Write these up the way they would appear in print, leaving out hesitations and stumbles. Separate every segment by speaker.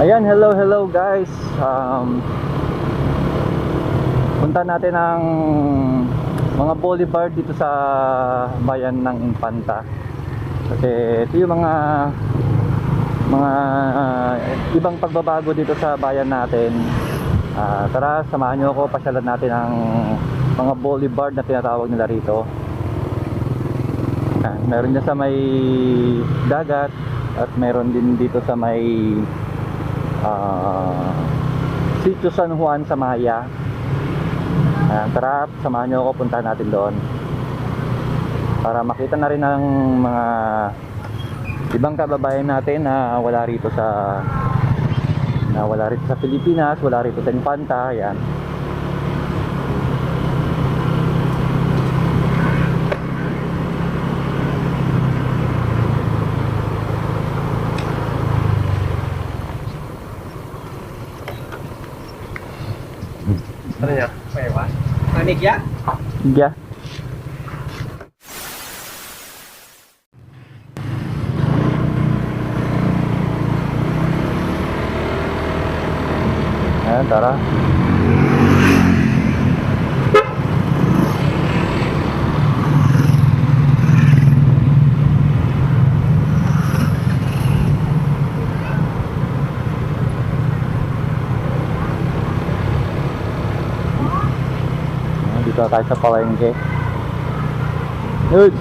Speaker 1: Ayan, hello guys. Punta natin ang mga boulevard dito sa bayan ng Infanta. Kasi ito yung mga ibang pagbabago dito sa bayan natin. Tara, samahan nyo ako, pasyalan natin ang mga boulevard na tinatawag nila rito. Meron dyan sa may dagat at meron din dito sa may Sitio San Juan sa Maya. Tara, samahan nyo ako, punta natin doon para makita na rin ang mga ibang kababayan natin na wala rito sa Pilipinas, wala rito sa Infanta. Ayan.
Speaker 2: Ano niya? Pwede Panik ya?
Speaker 1: Yeah. Ayan, tara. Dito tayo sa palengke. Good.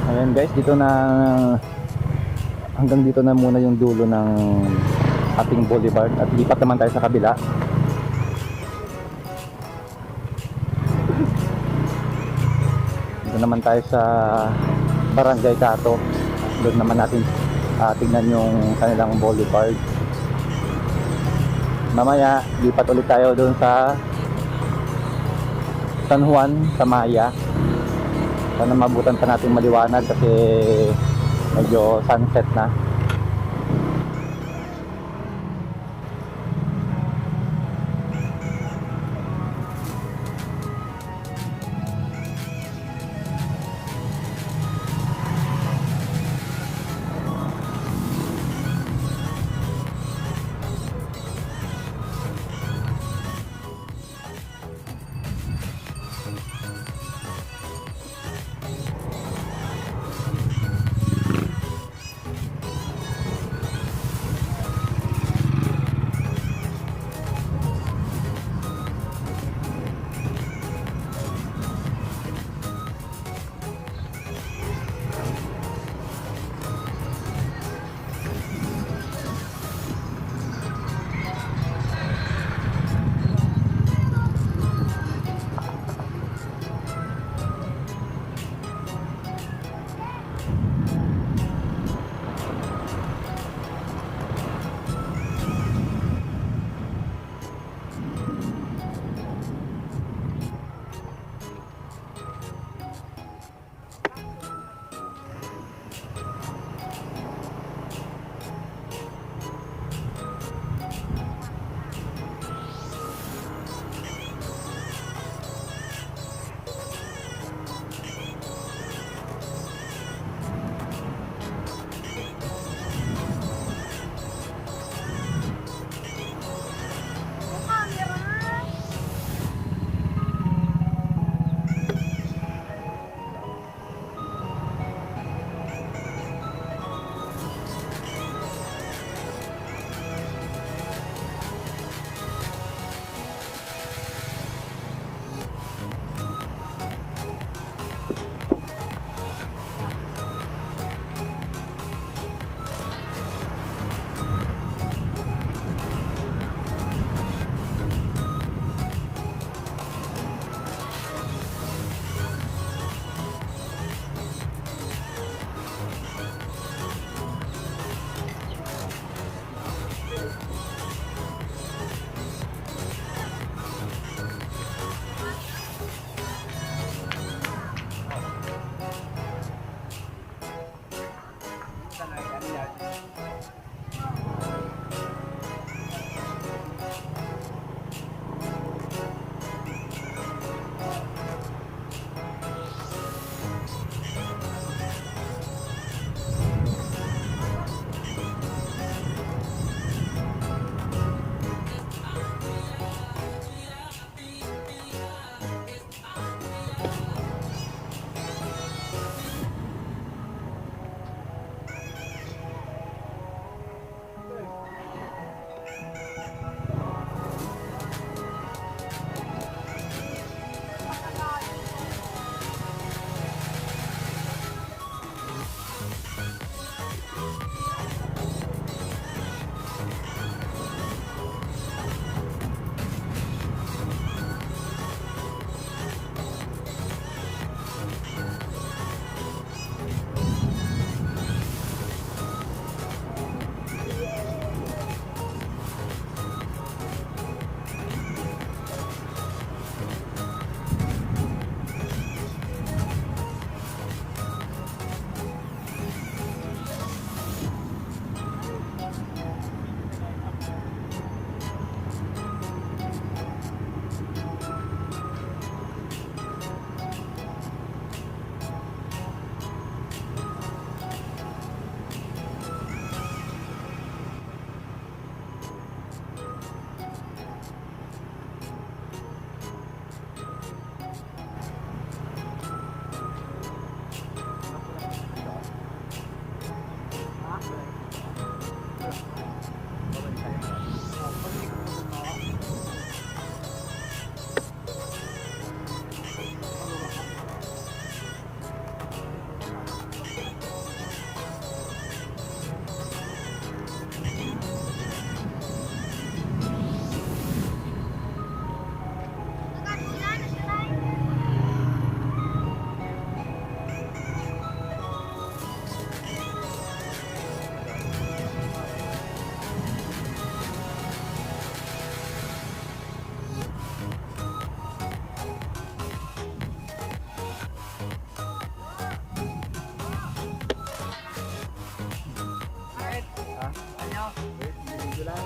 Speaker 1: Ayan guys, dito na, hanggang dito na muna yung dulo ng ating boulevard at lipat naman tayo sa kabila. Dito naman tayo sa Barangay Cato. Doon naman natin tingnan yung kanilang boulevard. Mamaya lipat ulit tayo doon sa San Juan sa Maya. Sana mabutan pa natin maliwanag kasi medyo sunset na.
Speaker 2: lang.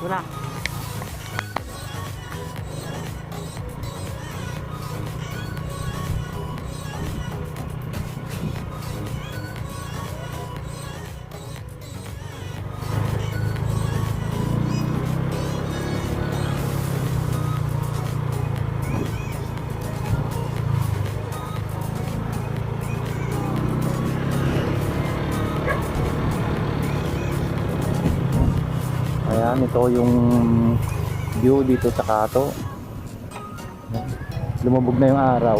Speaker 2: Wala.
Speaker 1: Ayan, ito yung view dito sa Kato. Lumubog na yung araw.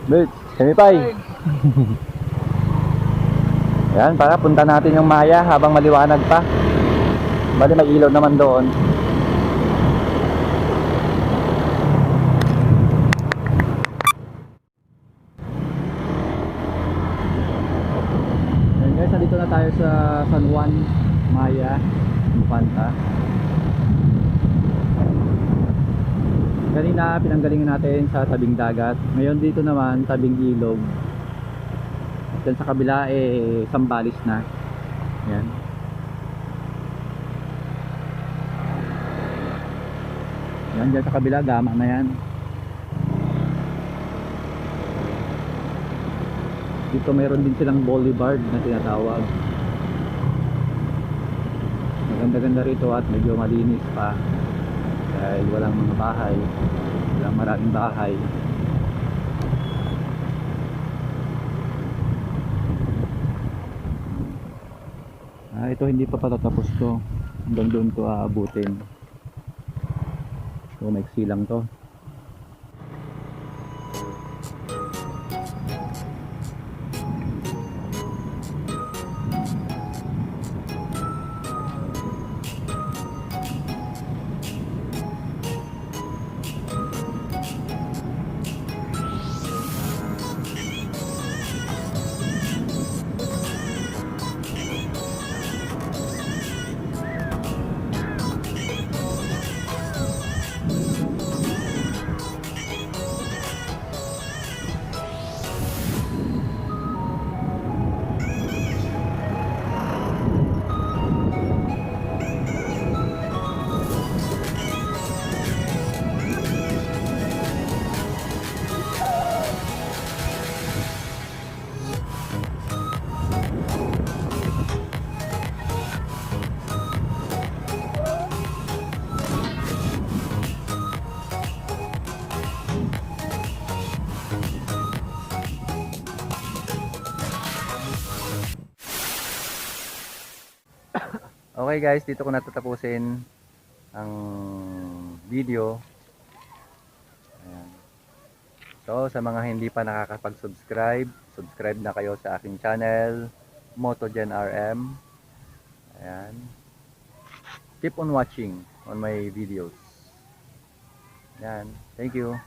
Speaker 1: Bert, semipay. Yan, para punta natin yung Maya habang maliwanag pa. Bali may ilaw naman doon. Yan guys, nandito na tayo sa San Juan, Maya, Infanta. Kanina pinanggalingan natin sa tabing dagat. Ngayon dito naman tabing ilog. Diyan sa kabila Sambales na. Yan. Yan dyan sa kabila gama na yan. Dito mayroon din silang boulevard na tinatawag. Maganda-ganda rito at medyo malinis pa. Dahil walang mga bahay, walang maraming bahay. Ito hindi pa patatapos to, hanggang doon ko aabutin. So maiksi lang to. Okay guys, dito ko natatapusin ang video. Ayan. So, sa mga hindi pa nakakapag-subscribe, subscribe na kayo sa aking channel, MotoGen RM. Ayan. Keep on watching on my videos. Ayan. Thank you.